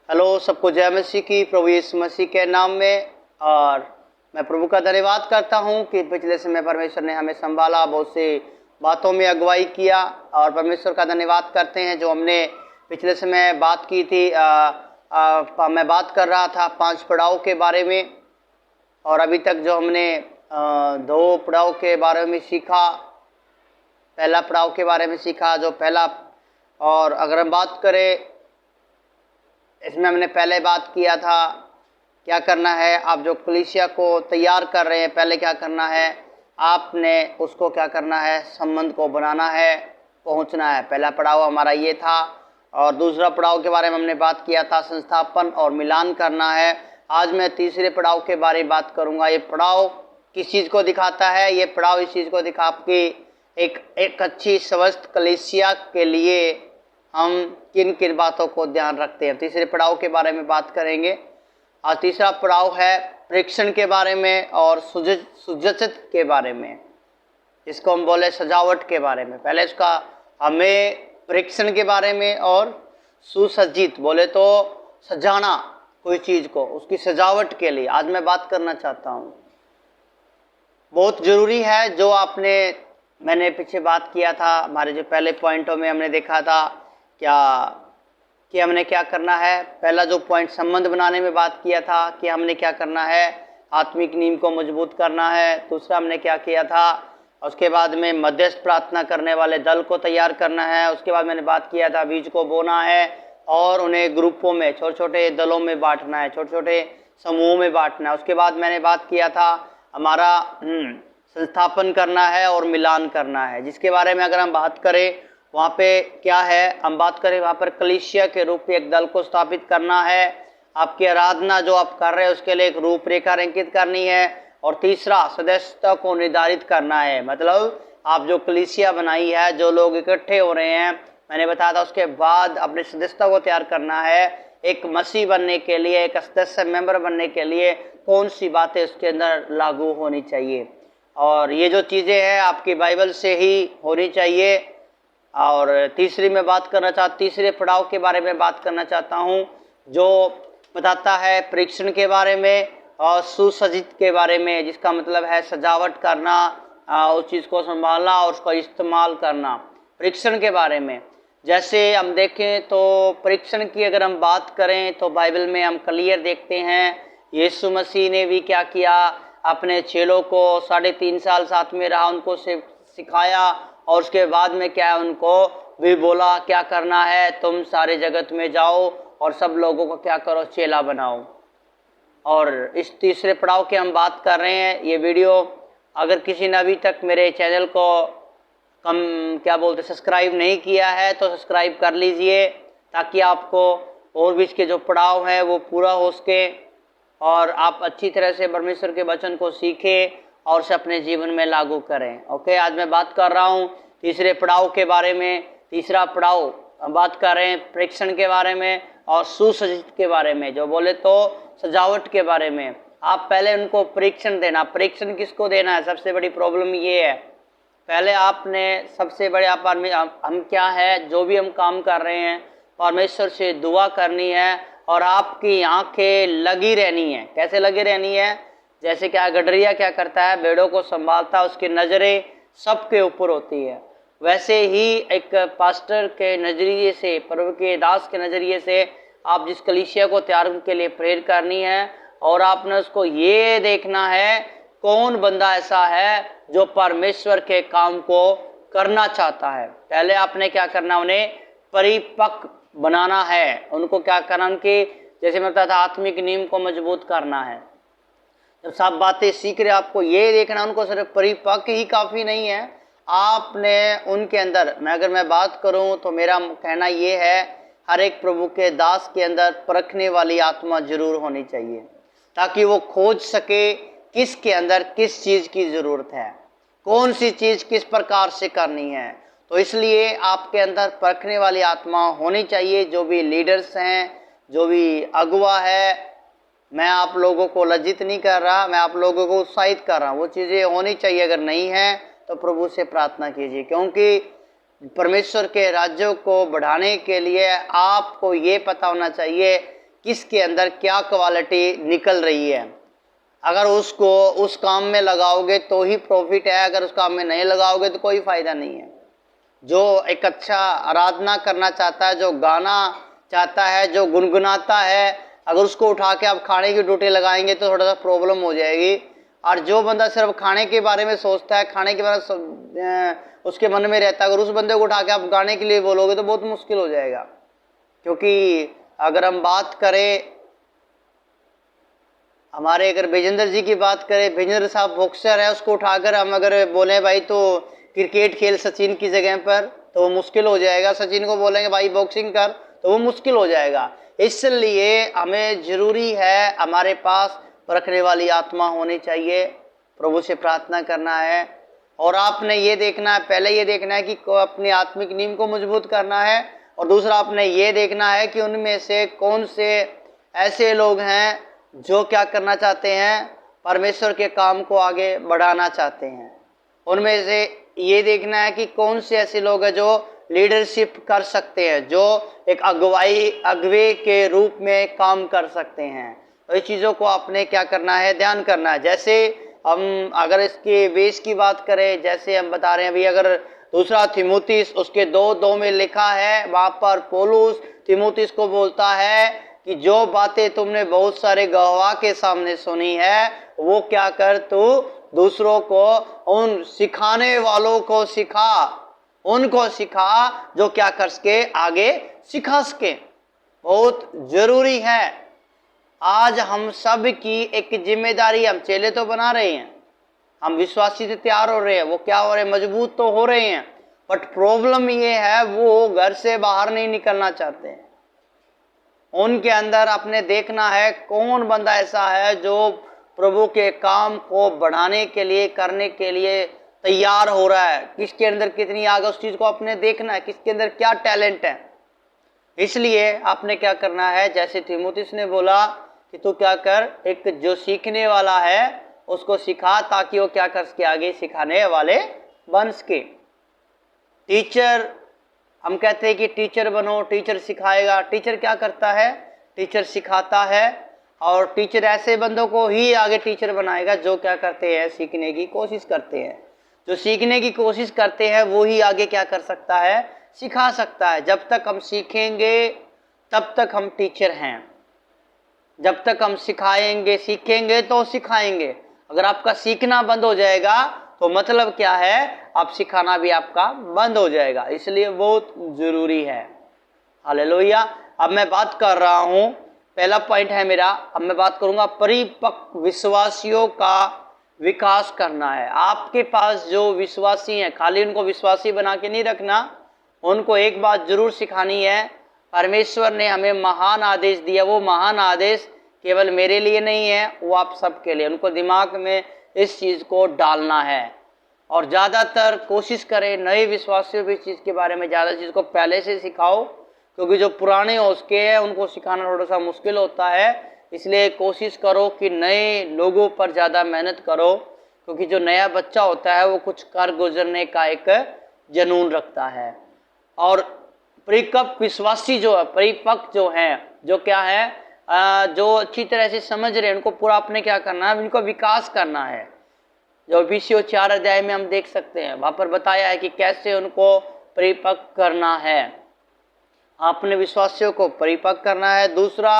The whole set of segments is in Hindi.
हेलो, सबको जय मसीह की, प्रभु यीशु मसीह के नाम में। और मैं प्रभु का धन्यवाद करता हूं कि पिछले समय परमेश्वर ने हमें संभाला, बहुत सी बातों में अगुवाई किया। और परमेश्वर का धन्यवाद करते हैं जो हमने पिछले समय बात की थी। मैं बात कर रहा था 5 पड़ाव के बारे में, और अभी तक जो हमने 2 पड़ाव के बारे में सीखा, पहला पड़ाव के बारे में सीखा जो पहला। और अगर हम बात करें, इसमें हमने पहले बात किया था क्या करना है। आप जो कलीसिया को तैयार कर रहे हैं, पहले क्या करना है, आपने उसको क्या करना है, संबंध को बनाना है, पहुंचना है। पहला पड़ाव हमारा ये था। और दूसरा पड़ाव के बारे में हमने बात किया था संस्थापन और मिलान करना है। आज मैं तीसरे पड़ाव के बारे में बात करूंगा। ये पड़ाव किस चीज़ को दिखाता है? ये पड़ाव इस चीज़ को दिखा आपकी एक अच्छी स्वस्थ कलीसिया के लिए हम किन किन बातों को ध्यान रखते हैं। तीसरे पड़ाव के बारे में बात करेंगे। और तीसरा पड़ाव है परीक्षण के बारे में और सुजचित के बारे में, इसको हम बोले सजावट के बारे में। पहले इसका हमें परीक्षण के बारे में और सुसज्जित बोले तो सजाना कोई चीज़ को, उसकी सजावट के लिए आज मैं बात करना चाहता हूँ। बहुत ज़रूरी है जो मैंने पीछे बात किया था, हमारे जो पहले पॉइंटों में हमने देखा था कि हमने क्या करना है। पहला जो पॉइंट संबंध बनाने में बात किया था कि हमने क्या करना है, आत्मिक नींव को मजबूत करना है। दूसरा हमने क्या किया था, उसके बाद में मध्यस्थ प्रार्थना करने वाले दल को तैयार करना है। उसके बाद मैंने बात किया था बीज को बोना है और उन्हें ग्रुपों में, छोटे छोटे दलों में बांटना है, छोटे छोटे समूहों में बांटना है। उसके बाद मैंने बात किया था हमारा संस्थापन करना है और मिलान करना है, जिसके बारे में अगर हम बात करें वहाँ पे क्या है, हम बात करें वहाँ पर कलीसिया के रूप में एक दल को स्थापित करना है। आपकी आराधना जो आप कर रहे हैं उसके लिए एक रूपरेखा अंकित करनी है। और तीसरा सदस्यता को निर्धारित करना है, मतलब आप जो कलीसिया बनाई है, जो लोग इकट्ठे हो रहे हैं, मैंने बताया था। उसके बाद अपनी सदस्यता को तैयार करना है। एक मसीह बनने के लिए, एक सदस्य मेंबर बनने के लिए कौन सी बातें उसके अंदर लागू होनी चाहिए, और ये जो चीज़ें हैं आपकी बाइबल से ही होनी चाहिए। और तीसरी तीसरे पड़ाव के बारे में बात करना चाहता हूँ जो बताता है परीक्षण के बारे में और सुसज्जित के बारे में, जिसका मतलब है सजावट करना, उस चीज़ को संभालना और उसका इस्तेमाल करना। परीक्षण के बारे में जैसे हम देखें तो परीक्षण की अगर हम बात करें तो बाइबल में हम क्लियर देखते हैं, यीशु मसीह ने भी क्या किया, अपने चेलों को 3.5 साल साथ में रहा, उनको सिखाया। और उसके बाद में क्या है, उनको भी बोला क्या करना है, तुम सारे जगत में जाओ और सब लोगों को क्या करो, चेला बनाओ। और इस तीसरे पड़ाव की हम बात कर रहे हैं। ये वीडियो अगर किसी ने अभी तक मेरे चैनल को सब्सक्राइब नहीं किया है तो सब्सक्राइब कर लीजिए, ताकि आपको और भी इसके जो पड़ाव है वो पूरा हो सके और आप अच्छी तरह से परमेश्वर के वचन को सीखें और उसे अपने जीवन में लागू करें। ओके, आज मैं बात कर रहा हूँ तीसरे पड़ाव के बारे में। तीसरा पड़ाव हम बात कर रहे हैं परीक्षण के बारे में और सुसज्जित के बारे में, जो बोले तो सजावट के बारे में। आप पहले उनको परीक्षण देना। परीक्षण किसको देना है? सबसे बड़ी प्रॉब्लम ये है, पहले आपने सबसे बड़े हम क्या है, जो भी हम काम कर रहे हैं परमेश्वर से दुआ करनी है और आपकी आंखें लगी रहनी है। कैसे लगी रहनी है? जैसे क्या गडरिया क्या करता है, भेड़ों को संभालता है, उसकी नज़रें सबके ऊपर होती है। वैसे ही एक पास्टर के नज़रिए से, प्रभु के दास के नज़रिए से आप जिस कलीसिया को तैयार के लिए प्रेयर करनी है, और आपने उसको ये देखना है कौन बंदा ऐसा है जो परमेश्वर के काम को करना चाहता है। पहले आपने क्या करना, उन्हें परिपक्व बनाना है। उनको क्या करना, उनकी जैसे मैं बताया था आत्मिक नींव को मजबूत करना है। जब सब बातें सीख रहे आपको ये देखना, उनको सिर्फ परिपक्व ही काफ़ी नहीं है, आपने उनके अंदर, अगर मैं बात करूं तो मेरा कहना ये है, हर एक प्रभु के दास के अंदर परखने वाली आत्मा जरूर होनी चाहिए, ताकि वो खोज सके किसके अंदर किस चीज़ की ज़रूरत है, कौन सी चीज़ किस प्रकार से करनी है। तो इसलिए आपके अंदर परखने वाली आत्मा होनी चाहिए। जो भी लीडर्स हैं, जो भी अगुवा है, मैं आप लोगों को लज्जित नहीं कर रहा, मैं आप लोगों को उत्साहित कर रहा हूँ। वो चीज़ें होनी चाहिए, अगर नहीं है तो प्रभु से प्रार्थना कीजिए, क्योंकि परमेश्वर के राज्य को बढ़ाने के लिए आपको ये पता होना चाहिए किसके अंदर क्या क्वालिटी निकल रही है। अगर उसको उस काम में लगाओगे तो ही प्रॉफिट है, अगर उस काम में नहीं लगाओगे तो कोई फायदा नहीं है। जो एक अच्छा आराधना करना चाहता है, जो गाना चाहता है, जो गुनगुनाता है, अगर उसको उठा के आप खाने की ड्यूटी लगाएंगे तो थोड़ा सा प्रॉब्लम हो जाएगी। और जो बंदा सिर्फ खाने के बारे में सोचता है, खाने के बारे में उसके मन में रहता है, अगर उस बंदे को उठा के आप गाने के लिए बोलोगे तो बहुत मुश्किल हो जाएगा। क्योंकि अगर हम बात करें, हमारे अगर विजेंद्र जी की बात करें, विजेंद्र साहब बॉक्सर है, उसको उठाकर हम अगर बोले भाई तो क्रिकेट खेल सचिन की जगह पर, तो वो मुश्किल हो जाएगा। सचिन को बोलेंगे भाई बॉक्सिंग कर, तो वो मुश्किल हो जाएगा। इसलिए हमें जरूरी है, हमारे पास परखने वाली आत्मा होनी चाहिए, प्रभु से प्रार्थना करना है। और आपने ये देखना है, पहले ये देखना है कि अपनी आत्मिक नींव को मजबूत करना है, और दूसरा आपने ये देखना है कि उनमें से कौन से ऐसे लोग हैं जो क्या करना चाहते हैं, परमेश्वर के काम को आगे बढ़ाना चाहते हैं। उनमें से ये देखना है कि कौन से ऐसे लोग हैं जो लीडरशिप कर सकते हैं, जो एक अगुवे के रूप में काम कर सकते हैं। तो इस चीज़ों को आपने क्या करना है, ध्यान करना है। जैसे हम अगर इसके बेस की बात करें, जैसे हम बता रहे हैं अभी, अगर दूसरा तीमुथियुस उसके 2:2 में लिखा है, वहाँ पर पौलुस तीमुथियुस को बोलता है कि जो बातें तुमने बहुत सारे गवाह के सामने सुनी है, वो क्या कर, तू दूसरों को, उन सिखाने वालों को सिखा, उनको सिखा जो क्या कर सके, आगे सिखा सके। बहुत जरूरी है। आज हम सब की एक जिम्मेदारी, हम चेले तो बना रहे हैं, हम विश्वासी से तैयार हो रहे हैं, वो क्या हो रहे हैं, मजबूत तो हो रहे हैं, बट प्रॉब्लम ये है वो घर से बाहर नहीं निकलना चाहते हैं। उनके अंदर आपने देखना है कौन बंदा ऐसा है जो प्रभु के काम को बढ़ाने के लिए, करने के लिए तैयार हो रहा है, किसके अंदर कितनी आग, उस चीज को आपने देखना है, किसके अंदर क्या टैलेंट है। इसलिए आपने क्या करना है, जैसे तीमुथियुस ने बोला कि तू क्या कर, एक जो सीखने वाला है उसको सिखा, ताकि वो क्या कर सके, आगे सिखाने वाले बन सके। टीचर, हम कहते हैं कि टीचर बनो, टीचर सिखाएगा। टीचर क्या करता है, टीचर सिखाता है, और टीचर ऐसे बंदों को ही आगे टीचर बनाएगा जो क्या करते हैं, सीखने की कोशिश करते हैं। जो सीखने की कोशिश करते हैं वो ही आगे क्या कर सकता है, सिखा सकता है। जब तक हम सीखेंगे तब तक हम टीचर हैं, जब तक हम सिखाएंगे, सीखेंगे तो सिखाएंगे। अगर आपका सीखना बंद हो जाएगा तो मतलब क्या है, आप सिखाना भी आपका बंद हो जाएगा। इसलिए बहुत जरूरी है। हालेलुया। अब मैं बात कर रहा हूं, पहला पॉइंट है मेरा, अब मैं बात करूंगा परिपक्व विश्वासियों का विकास करना है। आपके पास जो विश्वासी हैं, खाली उनको विश्वासी बना के नहीं रखना, उनको एक बात जरूर सिखानी है। परमेश्वर ने हमें महान आदेश दिया, वो महान आदेश केवल मेरे लिए नहीं है, वो आप सबके लिए। उनको दिमाग में इस चीज़ को डालना है, और ज़्यादातर कोशिश करें नए विश्वासियों को इस चीज़ के बारे में ज़्यादा चीज़ को पहले से सिखाओ, क्योंकि जो पुराने हो उसके हैं उनको सिखाना थोड़ा सा मुश्किल होता है। इसलिए कोशिश करो कि नए लोगों पर ज़्यादा मेहनत करो, क्योंकि जो नया बच्चा होता है वो कुछ कर गुजरने का एक जुनून रखता है। और परिपक्व विश्वासी जो है, परिपक्व जो हैं, जो क्या है, जो अच्छी तरह से समझ रहे हैं, उनको पूरा अपने क्या करना है, उनको विकास करना है। जो इफिसियों 4 अध्याय में हम देख सकते हैं, वहाँ पर बताया है कि कैसे उनको परिपक्व करना है। अपने विश्वासियों को परिपक्व करना है। दूसरा,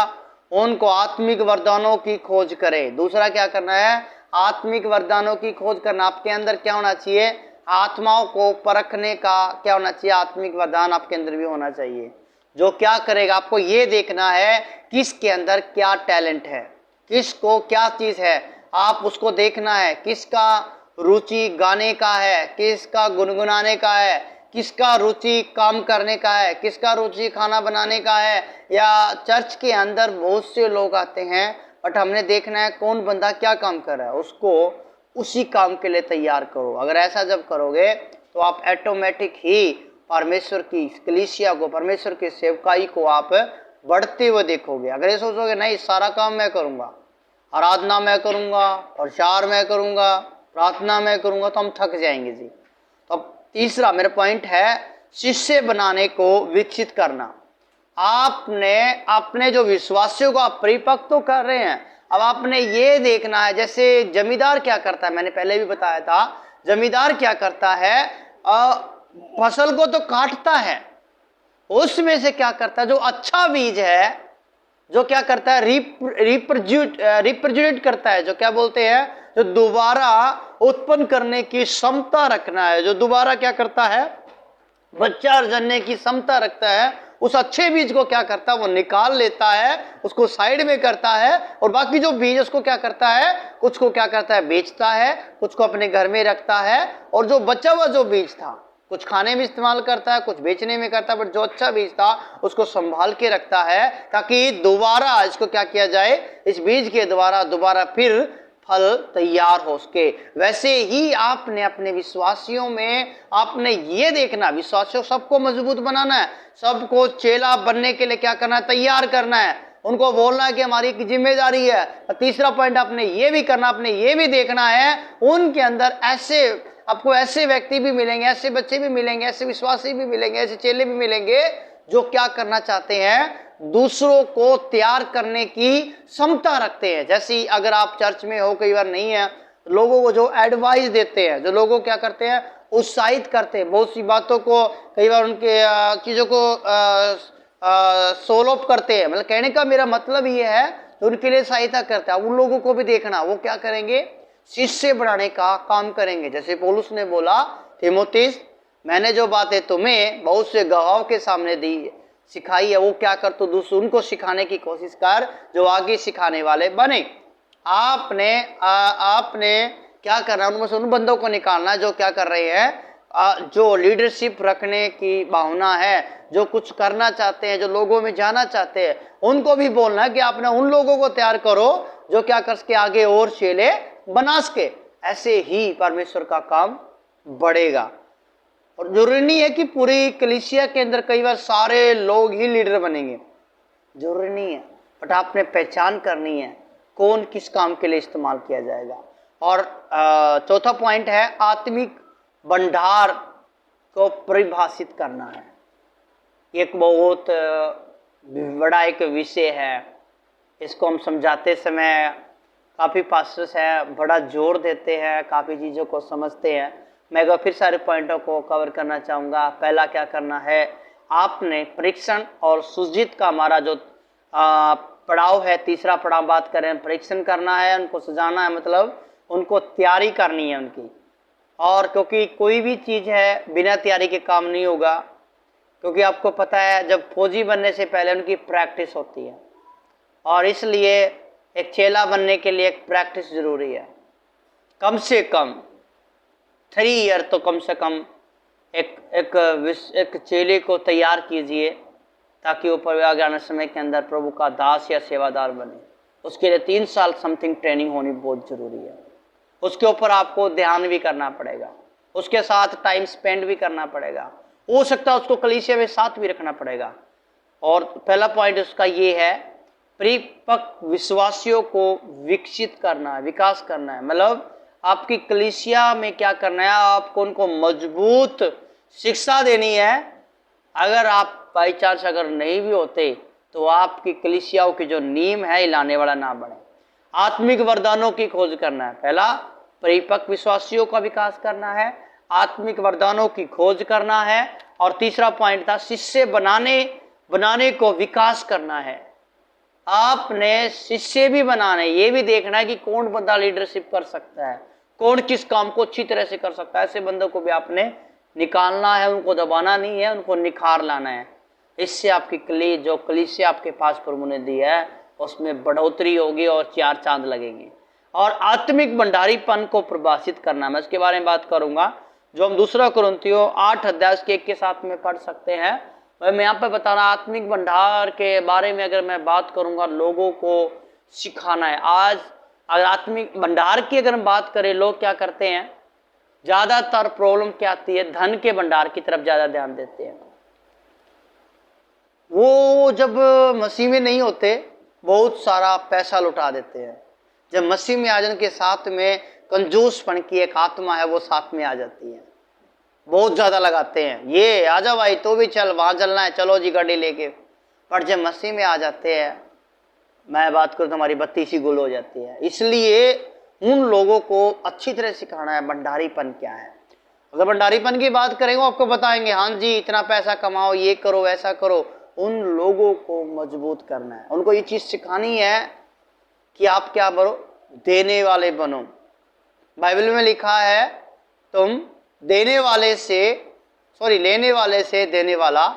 उनको आत्मिक वरदानों की खोज करें। दूसरा क्या करना है, आत्मिक वरदानों की खोज करना। आपके अंदर क्या होना चाहिए, आत्माओं को परखने का क्या होना चाहिए, आत्मिक वरदान आपके अंदर भी होना चाहिए। जो क्या करेगा, आपको ये देखना है किसके अंदर क्या टैलेंट है, किसको क्या चीज़ है, आप उसको देखना है। किसका रुचि गाने का है, किसका गुनगुनाने का है, किसका रुचि काम करने का है, किसका रुचि खाना बनाने का है। या चर्च के अंदर बहुत से लोग आते हैं, बट हमने देखना है कौन बंदा क्या काम कर रहा है, उसको उसी काम के लिए तैयार करो। अगर ऐसा जब करोगे तो आप ऑटोमेटिक ही परमेश्वर की कलीसिया को, परमेश्वर की सेवकाई को आप बढ़ते हुए देखोगे। अगर ये सोचोगे नहीं सारा काम मैं करूँगा, आराधना मैं करूँगा, प्रचार मैं करूँगा, प्रार्थना मैं करूँगा, तो हम थक जाएंगे जी। तो तीसरा मेरा पॉइंट है शिष्य बनाने को विकसित करना। आपने अपने जो विश्वासियों को आप परिपक्व तो कर रहे हैं, अब आपने ये देखना है, जैसे जमींदार क्या करता है, मैंने पहले भी बताया था, जमींदार क्या करता है, फसल को तो काटता है, उसमें से क्या करता है, जो अच्छा बीज है, जो क्या करता है, रिप्रोड्यूट करता है, जो क्या बोलते हैं, जो दोबारा उत्पन्न करने की क्षमता रखना है, जो दोबारा क्या करता है, बच्चा जनने की क्षमता रखता है, उस अच्छे बीज को क्या करता है, वो निकाल लेता है, उसको साइड में करता है, और बाकी जो बीज उसको क्या करता है, कुछ को क्या करता है, बेचता है, कुछ को अपने घर में रखता है, और जो बचा हुआ जो बीज था, कुछ खाने में इस्तेमाल करता है, कुछ बेचने में करता है, बट जो अच्छा बीज था उसको संभाल के रखता है, ताकि दोबारा इसको क्या किया जाए, इस बीज के दोबारा फिर फल तैयार हो सके। वैसे ही आपने अपने विश्वासियों में आपने ये देखना, विश्वासियों सबको मजबूत बनाना है, सबको चेला बनने के लिए क्या करना है, तैयार करना है, उनको बोलना है कि हमारी एक जिम्मेदारी है। तीसरा पॉइंट आपने ये भी करना, आपने ये भी देखना है, उनके अंदर ऐसे आपको ऐसे व्यक्ति भी मिलेंगे, ऐसे बच्चे भी मिलेंगे, ऐसे विश्वासी भी मिलेंगे, ऐसे चेले भी मिलेंगे, जो क्या करना चाहते हैं, दूसरों को तैयार करने की क्षमता रखते हैं। जैसे अगर आप चर्च में हो, कई बार नहीं है, लोगों को जो एडवाइस देते हैं, जो लोगों क्या करते हैं, उत्साहित करते हैं, बहुत सी बातों को, कई बार उनके चीज़ों को सोल्व करते हैं, मतलब कहने का मेरा मतलब ये है, तो उनके लिए सहायता करता है, उन लोगों को भी देखना, वो क्या करेंगे, शिष्य बनाने का काम करेंगे। जैसे पौलुस ने बोला, तीमुथियुस, मैंने जो बातें तुम्हें बहुत से गवाहों के सामने दी सिखाई है, वो क्या कर, तो दूसरों उनको सिखाने की कोशिश कर, जो आगे सिखाने वाले बने। आपने क्या करना है, उनमें से उन बंदों को निकालना जो क्या कर रहे हैं, जो लीडरशिप रखने की भावना है, जो कुछ करना चाहते हैं, जो लोगों में जाना चाहते हैं, उनको भी बोलना है कि आपने उन लोगों को तैयार करो जो क्या कर सके, आगे और चेले बना सके। ऐसे ही परमेश्वर का काम बढ़ेगा। और जरूरी नहीं है कि पूरी कलीसिया के अंदर कई बार सारे लोग ही लीडर बनेंगे, जरूरी नहीं है, बट आपने पहचान करनी है कौन किस काम के लिए इस्तेमाल किया जाएगा। और चौथा पॉइंट है, आत्मिक भंडार को परिभाषित करना है। एक बहुत बड़ा एक विषय है, इसको हम समझाते समय काफ़ी पास्टर्स हैं बड़ा जोर देते हैं, काफ़ी चीज़ों को समझते हैं। मैं एक बार फिर सारे पॉइंटों को कवर करना चाहूँगा। पहला क्या करना है, आपने परीक्षण और सुजित का हमारा जो पड़ाव है, तीसरा पड़ाव बात करें, परीक्षण करना है, उनको सजाना है, मतलब उनको तैयारी करनी है उनकी। और क्योंकि कोई भी चीज़ है बिना तैयारी के काम नहीं होगा, क्योंकि आपको पता है जब फौजी बनने से पहले उनकी प्रैक्टिस होती है, और इसलिए एक चेला बनने के लिए एक प्रैक्टिस जरूरी है। कम से कम 3 ईयर तो कम से कम एक चेले को तैयार कीजिए, ताकि वो आगे आने समय के अंदर प्रभु का दास या सेवादार बने। उसके लिए 3 साल समथिंग ट्रेनिंग होनी बहुत जरूरी है। उसके ऊपर आपको ध्यान भी करना पड़ेगा, उसके साथ टाइम स्पेंड भी करना पड़ेगा, हो सकता है उसको कलीसिया में साथ भी रखना पड़ेगा। और पहला पॉइंट उसका ये है, परिपक्व विश्वासियों को विकसित करना है, विकास करना है। मतलब आपकी कलीसिया में क्या करना है, आपको उनको मजबूत शिक्षा देनी है। अगर आप बाई चांस अगर नहीं भी होते तो आपकी कलीसियाओं की जो नींव है हिलाने वाला ना बने। आत्मिक वरदानों की खोज करना है। पहला, परिपक्व विश्वासियों का विकास करना है, आत्मिक वरदानों की खोज करना है, और तीसरा पॉइंट था शिष्य बनाने को विकास करना है। आपने शिष्य भी बनाना है, ये भी देखना है कि कौन बंदा लीडरशिप कर सकता है, कौन किस काम को अच्छी तरह से कर सकता है। ऐसे बंदों को भी आपने निकालना है, उनको दबाना नहीं है, उनको निखार लाना है। इससे आपकी कलीसिया आपके पास प्रभु ने दी है उसमें बढ़ोतरी होगी और 4 चांद लगेंगे। और आत्मिक भंडारीपन को प्रभाषित करना, मैं इसके बारे में बात करूंगा, जो हम 2 कुरिन्थियों 8 अध्याय के 1 के साथ में पढ़ सकते हैं। मैं यहाँ पे बता रहा, आत्मिक भंडार के बारे में अगर मैं बात करूंगा, लोगों को सिखाना है। आज अगर आत्मिक भंडार की अगर हम बात करें, लोग क्या करते हैं, ज्यादातर प्रॉब्लम क्या आती है, धन के भंडार की तरफ ज्यादा ध्यान देते हैं। वो जब मसीह में नहीं होते बहुत सारा पैसा लुटा देते हैं, जब मसीह में आ जाने के साथ में कंजूसपन की एक आत्मा है वो साथ में आ जाती है, बहुत ज्यादा लगाते हैं। ये आजा भाई तो भी चल, वहां चलना है, चलो जी गाड़ी लेके, पर जब मसीह में आ जाते हैं, मैं बात करूँ तो हमारी बत्ती सी गुल हो जाती है। इसलिए उन लोगों को अच्छी तरह सिखाना है भंडारीपन क्या है। अगर भंडारीपन की बात करेंगे, आपको बताएंगे हाँ जी इतना पैसा कमाओ, ये करो वैसा करो। उन लोगों को मजबूत करना है, उनको ये चीज सिखानी है कि आप क्या बनो, देने वाले बनो। बाइबल में लिखा है तुम लेने वाले से देने वाला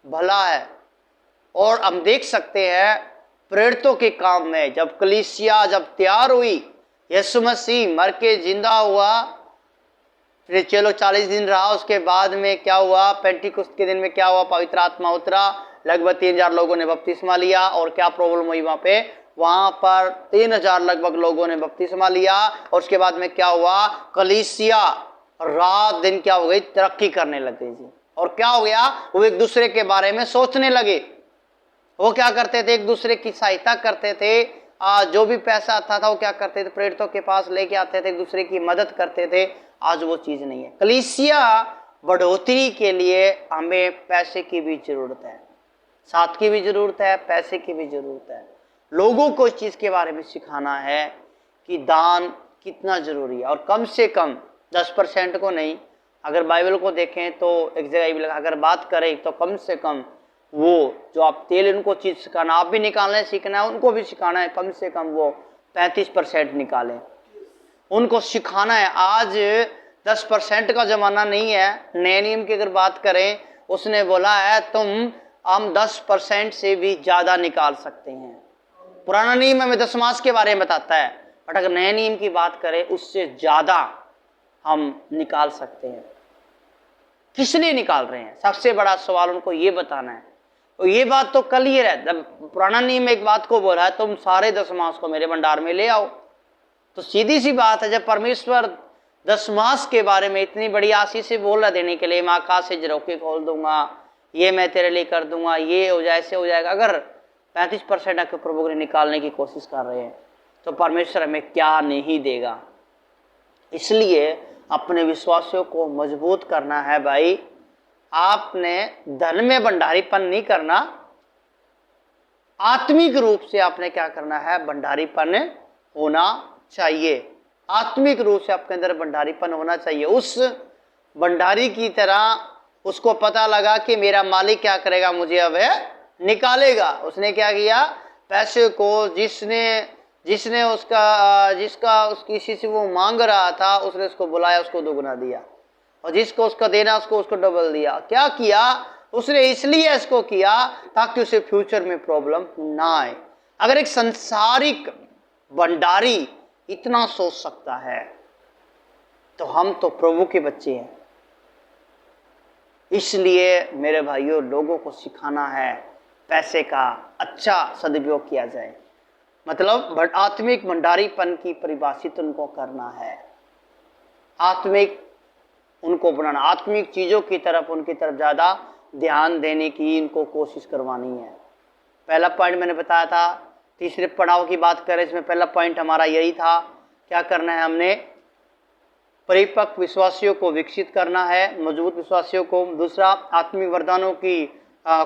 भला है। और हम देख सकते हैं प्रेरितों के काम में, जब कलीसिया जब तैयार हुई, यीशु मसीह मर के जिंदा हुआ, फिर चलो 40 दिन रहा, उसके बाद में क्या हुआ, पेंटिकुस्त के दिन में क्या हुआ, पवित्र आत्मा उतरा, लगभग 3000 लोगों ने बपतिस्मा लिया। और क्या प्रॉब्लम हुई वहां पर 3000 लगभग लोगों ने बपतिस्मा लिया। और उसके बाद में क्या हुआ, कलीसिया रात दिन क्या हो गई, तरक्की करने लग गई थी। और क्या हो गया, वो एक दूसरे के बारे में सोचने लगे। वो क्या करते थे, एक दूसरे की सहायता करते थे। जो भी पैसा आता था वो क्या करते थे, प्रेरितों के पास लेके आते थे, एक दूसरे की मदद करते थे। आज वो चीज नहीं है। कलीसिया बढ़ोतरी के लिए हमें पैसे की भी जरूरत है, साथ की भी जरूरत है, पैसे की भी जरूरत है। लोगों को इस चीज के बारे में सिखाना है कि दान कितना जरूरी है। और कम से कम 10% को नहीं, अगर बाइबल को देखें तो एक जगह अगर बात करें तो कम से कम वो जो आप तेल, उनको चीज सिखाना, आप भी निकालना सीखना है, उनको भी सिखाना है, कम से कम वो 35% निकालें, उनको सिखाना है। आज 10% का जमाना नहीं है। नए नियम की अगर बात करें, उसने बोला है हम 10% से भी ज्यादा निकाल सकते हैं। पुराना नियम हमें दशमांश के बारे में बताता है, बट अगर नए नियम की बात करें उससे ज्यादा हम निकाल सकते हैं। किस लिए निकाल रहे हैं, सबसे बड़ा सवाल उनको ये बताना है। तो ये बात तो कल ही है, पुराना नियम एक बात को बोला है, तुम सारे दशमांश को मेरे भंडार में ले आओ। तो सीधी सी बात है, जब परमेश्वर दशमांश के बारे में इतनी बड़ी आशीष से बोल रहा देने के लिए, मैं आकाश से झरोखे खोल दूंगा, ये मैं तेरे लिए कर दूंगा, ये हो जाए ऐसे हो जाएगा। अगर 35% अगर प्रभु ने निकालने की कोशिश कर रहे हैं तो परमेश्वर हमें क्या नहीं देगा। इसलिए अपने विश्वासियों को मजबूत करना है भाई। आपने धन में भंडारीपन नहीं करना, आत्मिक रूप से आपने क्या करना है, भंडारीपन होना चाहिए। आत्मिक रूप से आपके अंदर भंडारीपन होना चाहिए। उस भंडारी की तरह उसको पता लगा कि मेरा मालिक क्या करेगा, मुझे अब निकालेगा। उसने क्या किया, पैसे को जिसका किसी से वो मांग रहा था, उसने उसको बुलाया, उसको दोगुना दिया। और जिसको उसका देना उसको डबल दिया। क्या किया उसने, इसलिए इसको किया ताकि उसे फ्यूचर में प्रॉब्लम ना आए। अगर एक संसारिक भंडारी इतना सोच सकता है तो हम तो प्रभु के बच्चे हैं। इसलिए मेरे भाइयों, लोगों को सिखाना है पैसे का अच्छा सदुपयोग किया जाए, मतलब आत्मिक भंडारीपन की परिभाषित उनको करना है, आत्मिक उनको बनाना, आत्मिक चीजों की तरफ उनकी तरफ ज्यादा ध्यान देने की इनको कोशिश करवानी है। पहला पॉइंट मैंने बताया था, तीसरे पड़ाव की बात करें इसमें पहला पॉइंट हमारा यही था, क्या करना है, हमने परिपक्व विश्वासियों को विकसित करना है, मजबूत विश्वासियों को। दूसरा, आत्मिक वरदानों की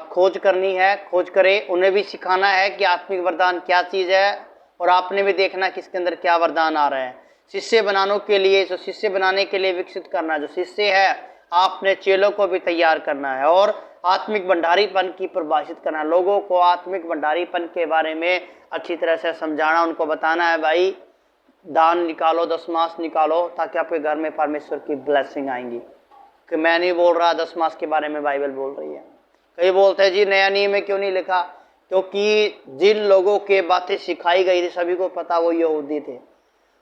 खोज करनी है, खोज करें, उन्हें भी सिखाना है कि आत्मिक वरदान क्या चीज है, और आपने भी देखना कि इसके अंदर क्या वरदान आ रहे हैं। शिष्य बनाने के लिए, जो शिष्य बनाने के लिए विकसित करना, जो शिष्य है आपने चेलों को भी तैयार करना है, और आत्मिक भंडारीपन की परिभाषित करना, लोगों को आत्मिक भंडारीपन के बारे में अच्छी तरह से समझाना, उनको बताना है भाई दान निकालो, दशमांश निकालो, ताकि आपके घर में परमेश्वर की ब्लेसिंग आएंगी। कि मैं नहीं बोल रहा, दशमांश के बारे में बाइबल बोल रही है। कई बोलते हैं जी नया नियम में क्यों नहीं लिखा, क्योंकि जिन लोगों के बातें सिखाई गई थी सभी को पता वो यहूदी थे,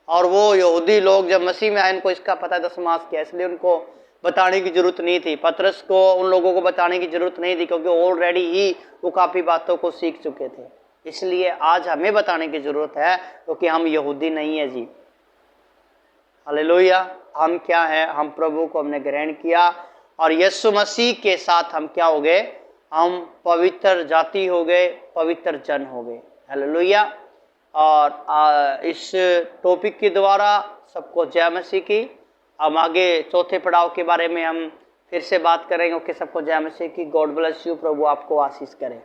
और वो यहूदी लोग जब मसीह में आए उनको इसका पता दशमांश क्या, इसलिए उनको बताने की जरूरत नहीं थी। पतरस को उन लोगों को बताने की जरूरत नहीं थी, क्योंकि ऑलरेडी ही वो काफ़ी बातों को सीख चुके थे। इसलिए आज हमें बताने की जरूरत है, क्योंकि हम यहूदी नहीं है जी। हालेलुया। हम क्या है, हम प्रभु को हमने ग्रहण किया, और यीशु मसीह के साथ हम क्या हो गए, हम पवित्र जाति हो गए, पवित्र जन हो गए। हालेलुया। और इस टॉपिक के द्वारा सबको जय मसीह की। अब आगे चौथे पड़ाव के बारे में हम फिर से बात करेंगे। ओके, सबको जय मसीह की। God bless you. प्रभु आपको आशीष करे।